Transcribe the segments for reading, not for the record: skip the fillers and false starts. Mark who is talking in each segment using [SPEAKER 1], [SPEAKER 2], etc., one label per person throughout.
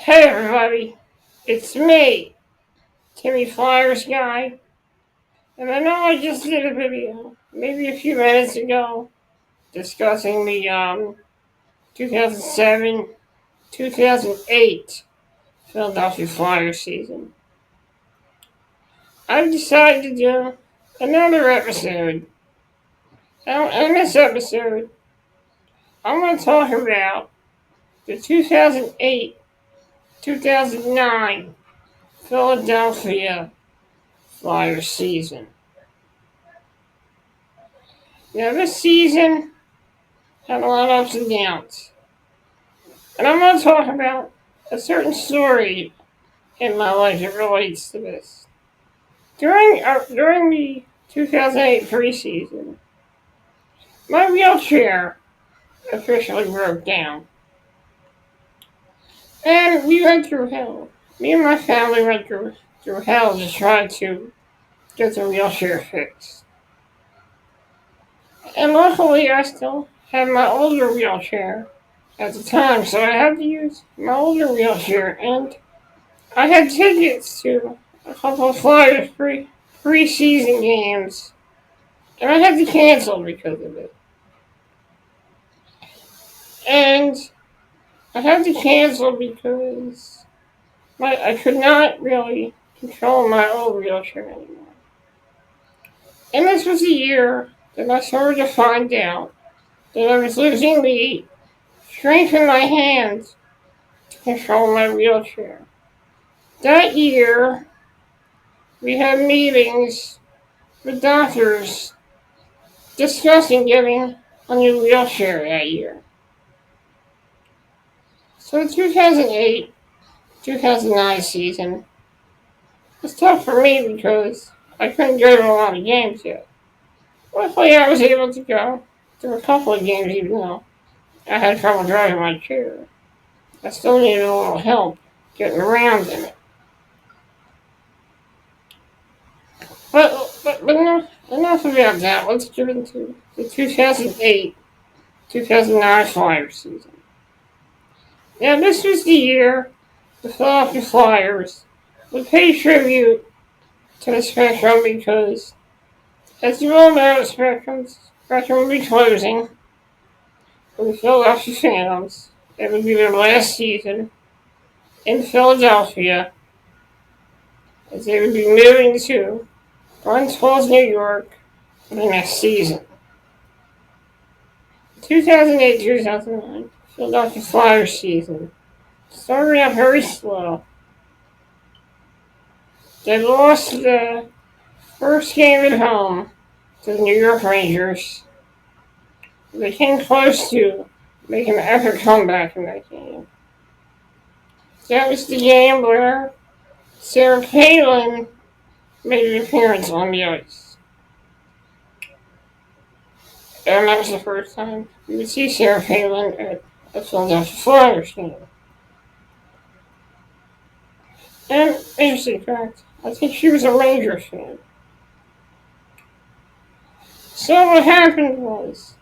[SPEAKER 1] Hey everybody, it's me, Timmy Flyers guy, and I know I just did a video, maybe a few minutes ago, discussing the 2007, 2008 Philadelphia Flyers season. I've decided to do another episode. Now, in this episode, I'm going to talk about the 2008, 2009 Philadelphia Flyers season. Now, this season had a lot of ups and downs. And I'm going to talk about a certain story in my life that relates to this. During the 2008 preseason, my wheelchair officially broke down. And we went through hell. Me and my family went through hell to try to get the wheelchair fixed. And luckily, I still had my older wheelchair at the time, so I had to use my older wheelchair, and I had tickets to a couple of Flyers preseason games, and I had to cancel because of it. And I had to cancel because I could not really control my old wheelchair anymore. And this was the year that I started to find out that I was losing the strength in my hands to control my wheelchair. That year, we had meetings with doctors discussing getting a new wheelchair that year. So the 2008, 2009 season was tough for me because I couldn't go to a lot of games yet. Luckily, I was able to go to a couple of games even though I had trouble driving my chair. I still needed a little help getting around in it. But enough about that. Let's get into the 2008, 2009 Flyers season. Now, this was the year the Philadelphia Flyers would pay tribute to the Spectrum because, as you all know, the Spectrum would be closing for the Philadelphia fans. It would be their last season in Philadelphia, as they would be moving to Glens Falls, New York for the next season. 2008-2009 Philadelphia Flyers season started out very slow. They lost the first game at home to the New York Rangers. They came close to making an epic comeback in that game. That was the game where Sarah Palin made an appearance on the ice. And that was the first time you would see Sarah Palin at a Philadelphia Flyers game. And interesting fact, I think she was a Rangers fan. So what happened was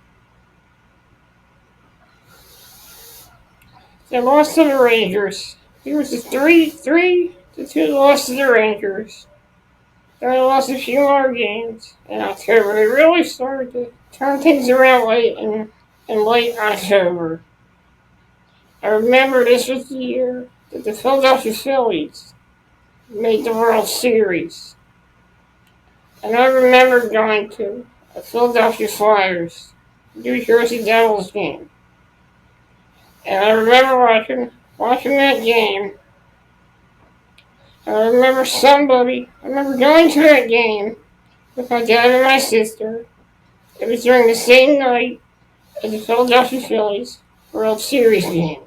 [SPEAKER 1] they lost to the Rangers. It was a 3-2 loss to the Rangers. Then they lost a few more games in October. They really started to turn things around in late October. I remember this was the year that the Philadelphia Phillies made the World Series. And I remember going to a Philadelphia Flyers, New Jersey Devils game. And I remember watching that game. I remember going to that game with my dad and my sister. It was during the same night as the Philadelphia Phillies World Series game.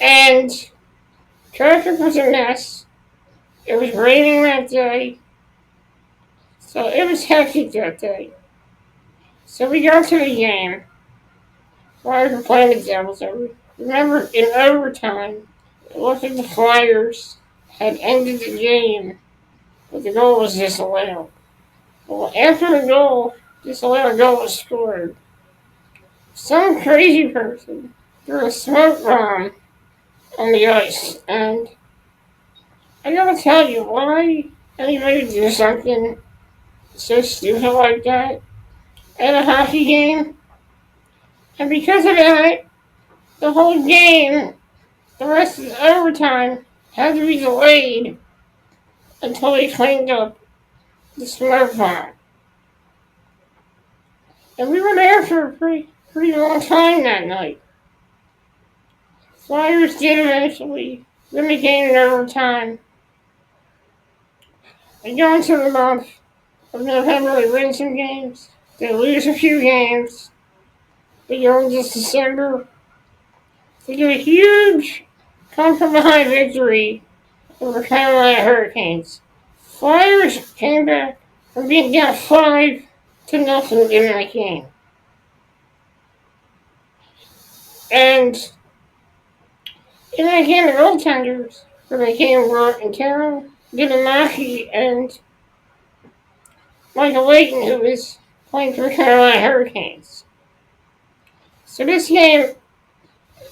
[SPEAKER 1] And traffic was a mess. It was raining that day. So it was hectic that day. So we got to the game. Flyers were playing the Devils. I remember in overtime, it looked like the Flyers had ended the game, but the goal was disallowed. Well, after the disallowed goal was scored, some crazy person threw a smoke bomb on the ice. And I gotta tell you, why anybody do something so stupid like that at a hockey game? And because of that, the whole game, the rest of the overtime, had to be delayed until they cleaned up the smoke bomb. And we were there for a pretty long time that night. Flyers did eventually win the game in overtime. They go into the month of November, they win some games. They lose a few games. They go into December. They get a huge come from behind victory over Carolina Hurricanes. Flyers came back from being down 5-0 in that game. And in that game, the goaltenders for the game were Intero, Giannacci, and Michael Layton, who was playing for the Carolina Hurricanes. So this game,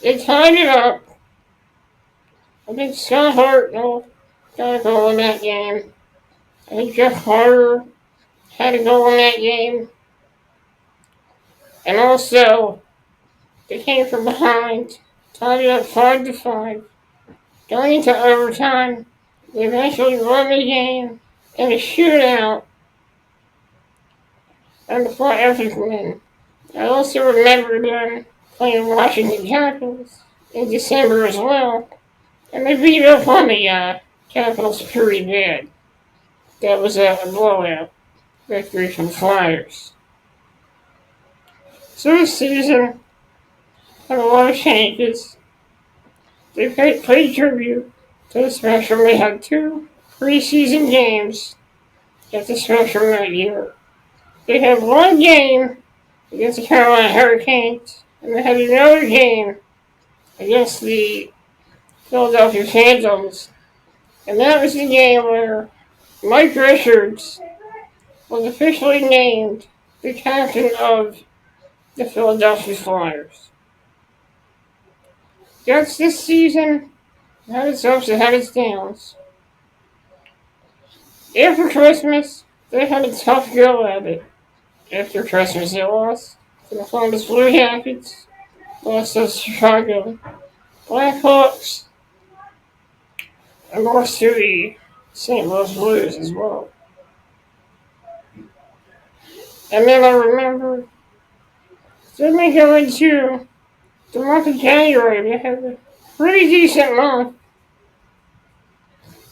[SPEAKER 1] they tied it up. I think Scott Hartnell got a goal in that game. I think Jeff Carter had a goal in that game. And also, they came from behind, tied it up 5-5. Going into overtime, they eventually won the game in a shootout and the Flyers win. I also remember them playing Washington Capitals in December as well, and they beat up on the Capitals pretty bad. That was a blowout victory from the Flyers. So this season had a lot of changes. They played tribute to the Spectrum. They had 2 preseason games at the Spectrum that year. They had 1 game against the Carolina Hurricanes, and they had another game against the Philadelphia Phantoms. And that was the game where Mike Richards was officially named the captain of the Philadelphia Flyers. That's this season. Had its ups and had its downs. After Christmas, they had a tough go at it. After Christmas, they lost to the Columbus Blue Jackets, lost to the Chicago Blackhawks, and lost to the St. Louis Blues as well. And then I remember, then they go into the month of January. They had a pretty decent month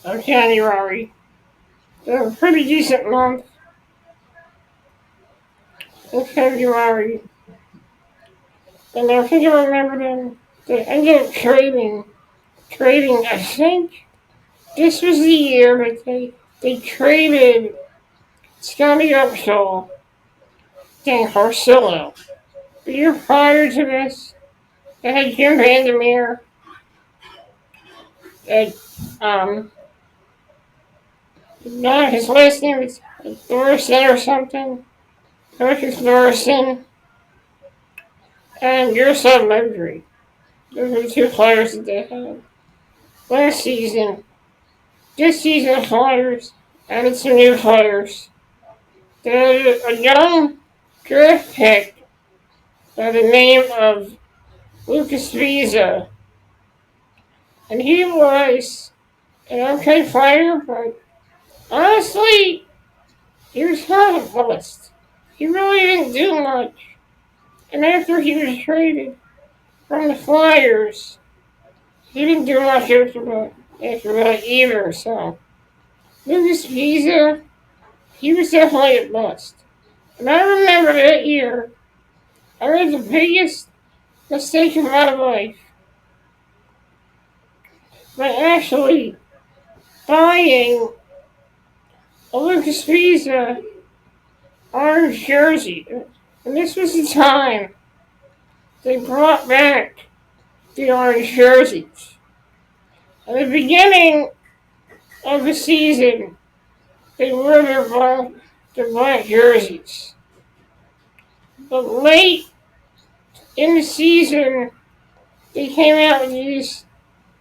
[SPEAKER 1] of January. They had a pretty decent month in February. And I think I remember them. They ended up trading, I think this was the year that they traded Scotty Upshall and Harsillo. The year prior to this, they had Jim Vandermeer at, not his last name is Thorson or something. Patrick Thorson and Jaroslav Modry. Those are the 2 players that they had. Last season, this season, the Flyers added some new players. They had a young draft pick by the name of Lucas Visa. And he was an okay player, but honestly, he was kind of a bust. He really didn't do much. And after he was traded from the Flyers, he didn't do much after that either. So, Lucas Visa, he was definitely a bust. And I remember that year, I made the biggest mistake of my life by actually buying a Lucas Visa orange jersey. And this was the time they brought back the orange jerseys. At the beginning of the season, they wore their black jerseys. But late in the season, they came out with these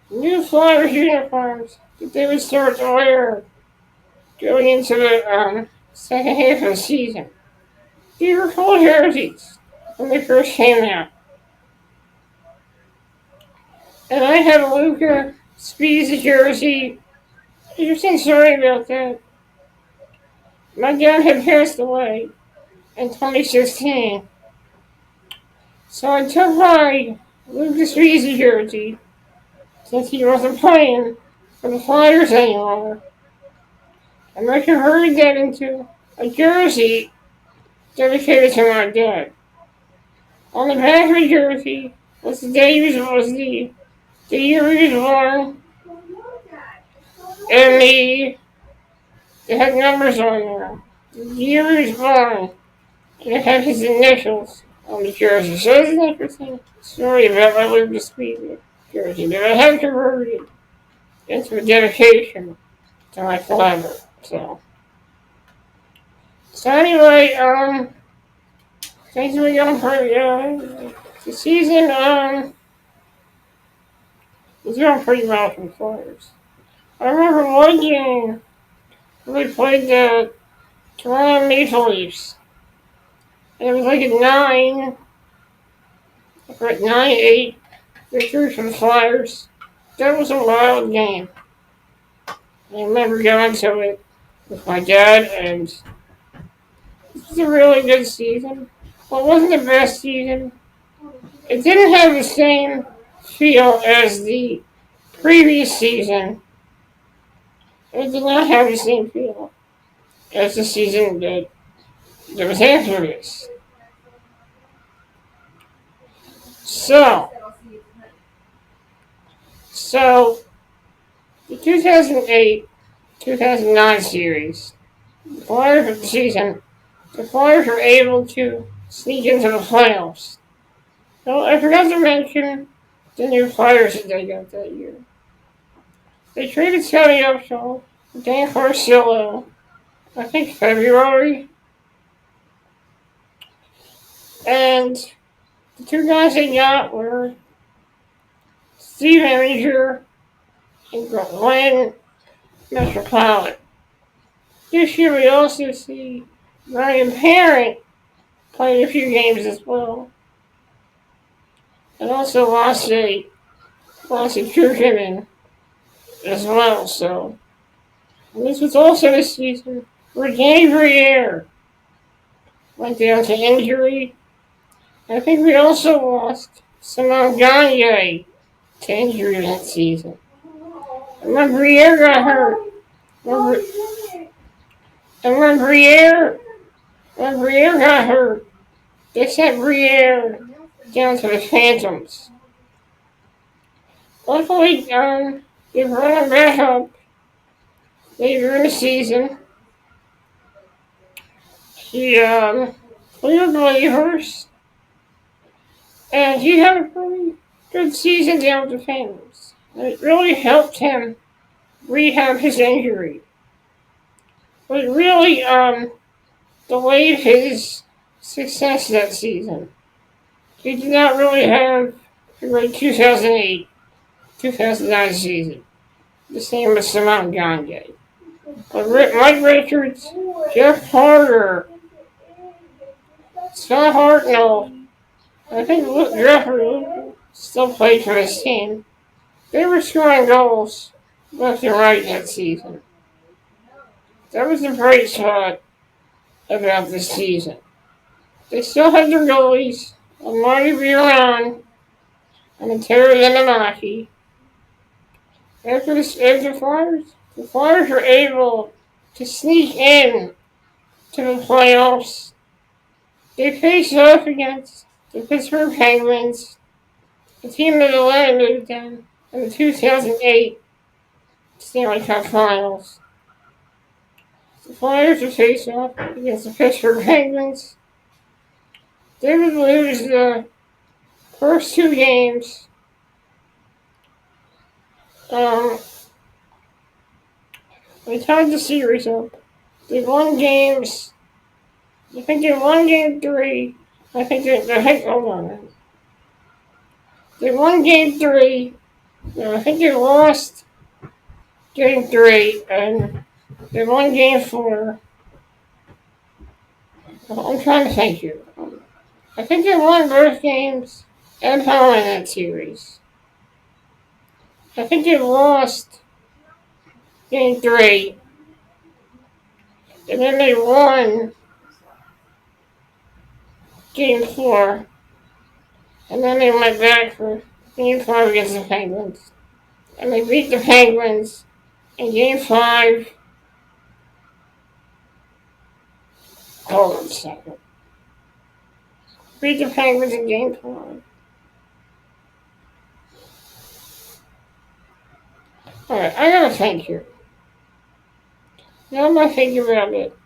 [SPEAKER 1] new Flyers uniforms that they would start to wear going into the second half of the season. These were cool jerseys when they first came out. And I had a Luca Speeds jersey. Interesting story about that. My dad had passed away in 2016. So I took my Lucas Speedy jersey, since he wasn't playing for the Flyers anymore, and I converted that into a jersey dedicated to my dad. On the back of the jersey was the day the year he was born, and it had numbers on there. The year he was born, and it had his initials on the jersey. So it's an interesting story about my Lucas Speedy jersey that I had converted into a dedication to my father. So anyway, things were going pretty. The season was going pretty well for the Flyers. I remember one game we played the Toronto Maple Leafs. And it was like a 9-8 victory for the Flyers. That was a wild game. I remember going to it with my dad, and it was a really good season. Well, it wasn't the best season. It didn't have the same feel as the previous season. It did not have the same feel as the season that was after this. So the 2008-2009 series, the Flyers of the season, the Flyers were able to sneak into the playoffs. So I forgot to mention the new Flyers that they got that year. They traded Scotty Upshall, Dan Carcillo, I think February, and the two guys they got were Steve Eminger and Glenn Metropolitan. This year we also see Ryan Parent playing a few games as well. And also lost a Turkmen as well, so. And this was also the season where Danny Briere went down to injury. I think we also lost Simon Gagne to injury that season. And when Briere got hurt, when Briere got hurt, they sent Briere down to the Phantoms. Luckily, they brought him back up later in the season. He cleared waivers, and he had a pretty good season down with the Phantoms. It really helped him rehab his injury. But it really delayed his success that season. He did not really have a great 2008-2009 season. The same with Simon Gagne. But Mike Richards, Jeff Carter, Scott Hartnell, I think Jeffrey still played for this team. They were scoring goals left and right that season. That was the bright spot about this season. They still had their goalies, Marty Biron and Terry Limonaki. After the Flyers were able to sneak in to the playoffs. They faced off against the Pittsburgh Penguins, the team that eliminated them in the 2008 Stanley Cup Finals. The Flyers would face off against the Pittsburgh Penguins. They would lose the first two games. They tied the series up. They won games. I think they won game 3. Hold on. They won game three. No, I think they lost game three, and they won game four. Well, I'm trying to thank you. I think they won both games and home in that series. I think they lost game three, and then they won game four, and then they went back for game five against the Penguins. And they beat the Penguins in game five. Hold on a second. Beat the Penguins in game five. Alright, I gotta thank you. Now I'm thinking about it.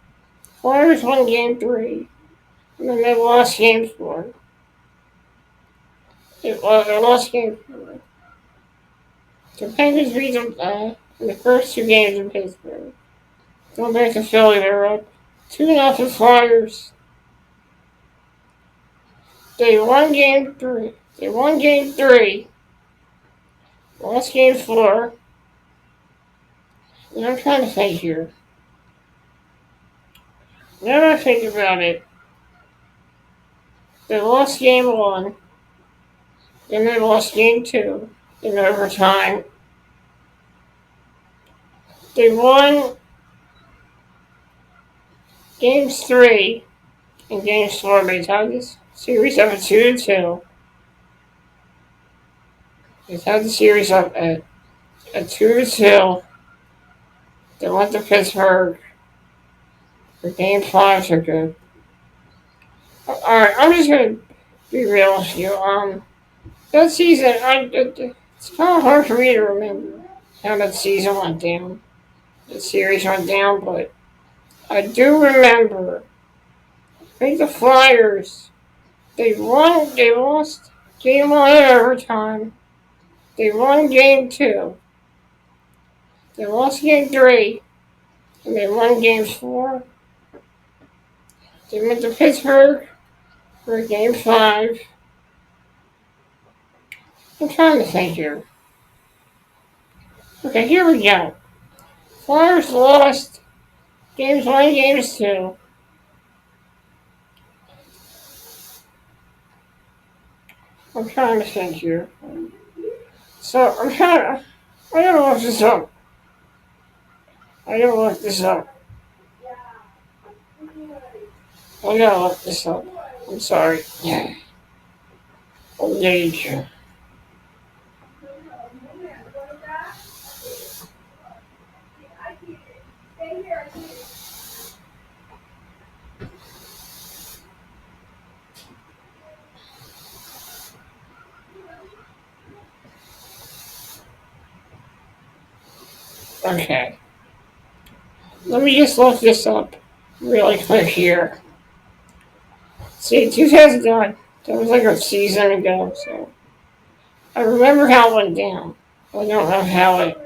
[SPEAKER 1] Flyers won game three, and then they lost game four. They lost game four. The Penguins beat them in the first two games in Pittsburgh. Going back to Philly, they were up 2-0 Flyers. They won game three. Lost game four. And I'm trying to think here. Now that I think about it, they lost game one. Then they lost game two in overtime. They won games three and games four. They tied this series up at 2-2. They tied the series up at 2-2. They went to Pittsburgh for game five. So good. Alright, I'm just gonna be real with you. That season, it's kind of hard for me to remember how that season went down. The series went down, but I do remember. I think the Flyers, they lost game one in overtime. They won game two. They lost game three, and they won game four. They went to Pittsburgh for game five. I'm trying to think here. Okay, here we go. Flyers lost games one, games two. I'm trying to think here. So I gotta look this up. I gotta look this up. I'm sorry. Yeah. Old age. Okay. Let me just look this up really quick here. See, 2009, that was like a season ago, so I remember how it went down. I don't know how it.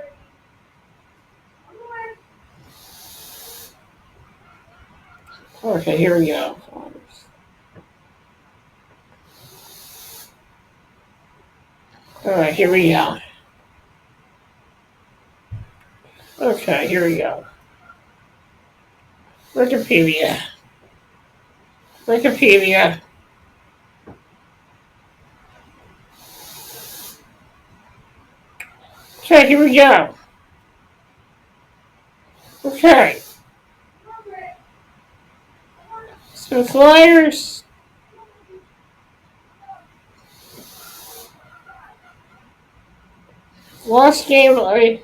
[SPEAKER 1] Okay, here we go. Alright, here we go. Okay, here we go. Wikipedia. Okay, here we go. Okay. So the Flyers lost game one,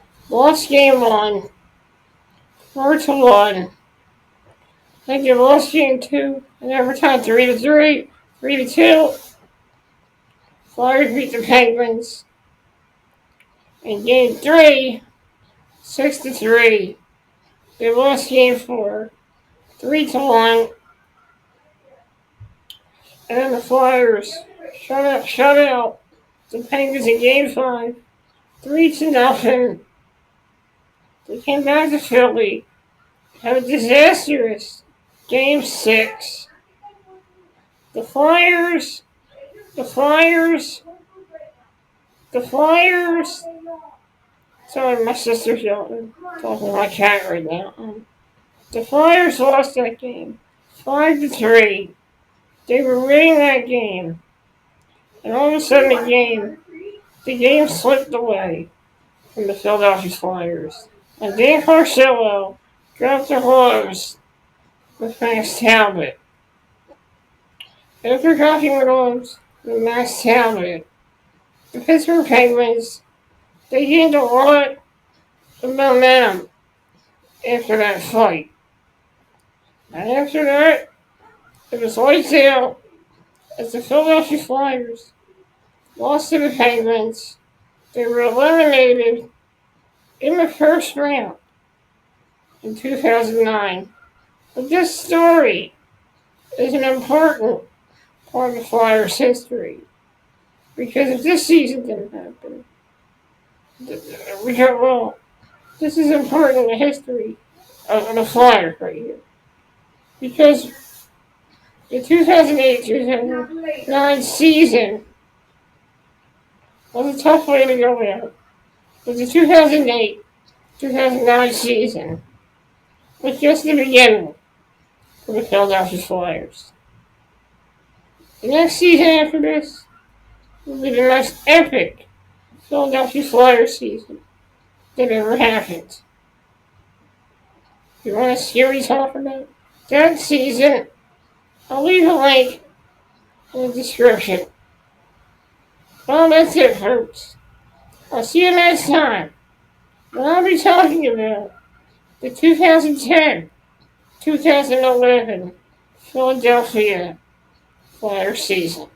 [SPEAKER 1] 4-1. I think they lost game two in overtime 3-3, 3-2. Flyers beat the Penguins in game three, 6-3. They lost game four, 3-1. And then the Flyers shut out the Penguins in game five, 3-0. They came back to Philly, had a disastrous game six. The Flyers The Flyers. Sorry, my sister's yelling. Talking to my cat right now. The Flyers lost that game, 5-3. They were winning that game, and all of a sudden the game slipped away from the Philadelphia Flyers. And Dan Carcillo dropped the hose with Max Talbot. After dropping the hose with Max Talbot, the Pittsburgh Penguins, they gained a lot of momentum after that fight. And after that, it was lights out as the Philadelphia Flyers lost to the Penguins. They were eliminated in the first round in 2009. But this story is an important part of Flyers history because if this season didn't happen, well, this is important in the history of the Flyers right here. Because the 2008-2009 season was a tough way to go out. But the 2008-2009 season was just the beginning for the Philadelphia Flyers. The next season after this will be the most epic Philadelphia Flyers season that ever happened. You want to see what we talk about? That season, I'll leave a link in the description. Well, that's it, folks. I'll see you next time. When I'll be talking about the 2010-2011 Philadelphia Flyers season.